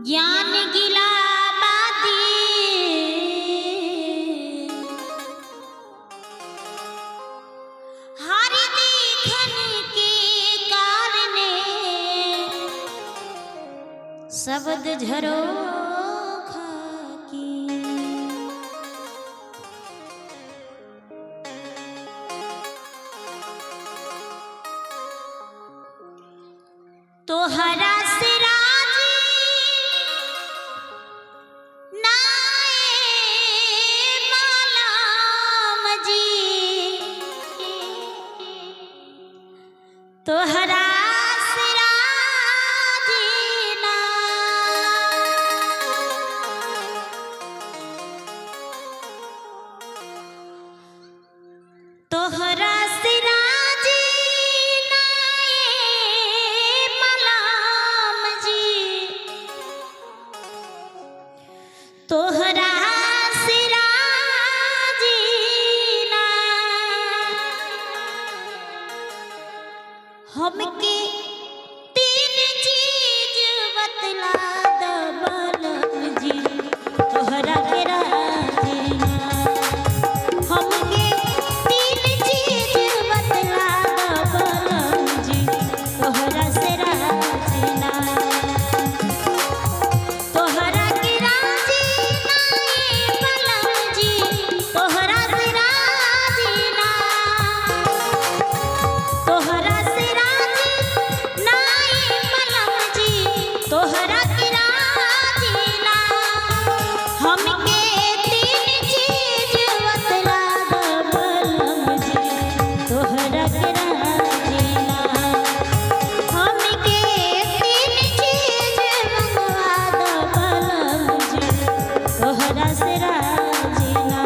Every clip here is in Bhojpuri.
ज्ञान गिला बादी हरि देखन के कारणे शब्द झरो खाकी तोहरा से तोहरा सिराजीना तोहरा सिराजीना मलाम जी तोहरा हमके तीन चीज बतला दो बलम जी तोहरा के राजीना हमके तीन चीज बतला दो बलम जी तोहरा से राजीना तोहरा के राजीना बलम जी तोहरा से राजीना तोहरा तोहरा के राजीना हमके तीन चीज बतला दो बलम जी तोहरा के राजीना हमके तीन चीज मंगवा दो बलम जी तोहरा से राजीना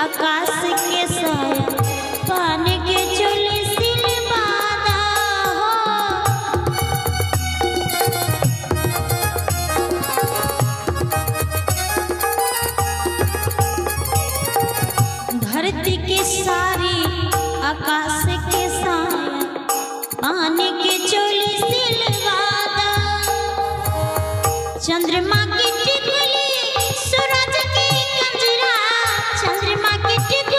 आकाश के साया पान के चुली सिलवादा हो धरती के सारी आकाश के साया पान के चुली सिलवादा चंद्रमा की टिकुली सूरज की कंजरा चंद्रमा की टिकुली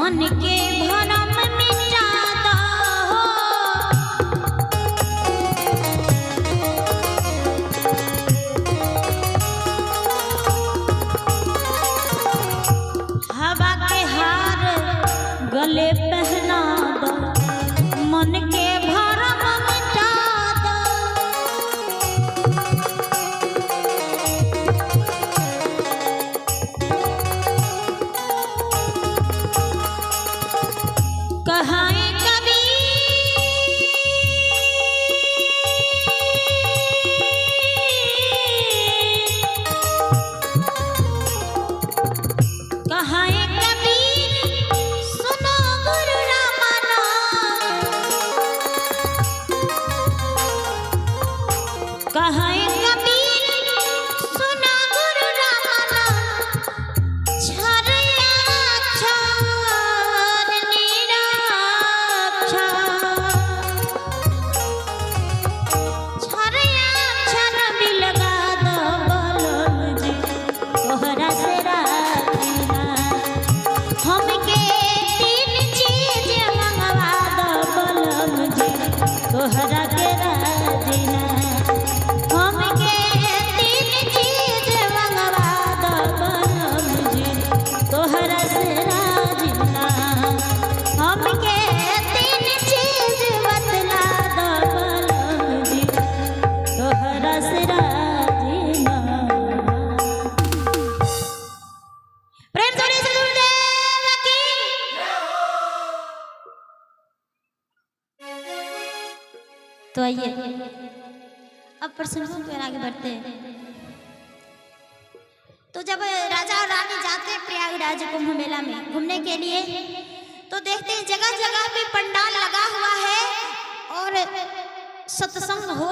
मन के भरम मिटा दो हवा के हार गले पहना दो मन के भरम मिटा दो कहाए कभी कहाए सुनो गुरु रामाना कहाए कबीर सुनो गुरु रामाना छरया छर निराक्षा छरया छर भी लगा दो बलम जी तोहरा से राजीना हमके तीन चीज मंगवा दो बलम जी तोहरा के राजीना हमके तीन चीज मंगवा दो बलम जी तोहरा से राजीना हमके तीन चीज बतला दो बलम जी तोहरा से राजीना प्रेम जोड़ी से गुरुदेव की तो आइए अब प्रसंगों पर आगे बढ़ते हैं। तो जब राजा और रानी जाते हैं प्रयागराज कुंभ मेला में घूमने के लिए तो देखते हैं जगह जगह पे पंडाल लगा हुआ है और सत्संग हो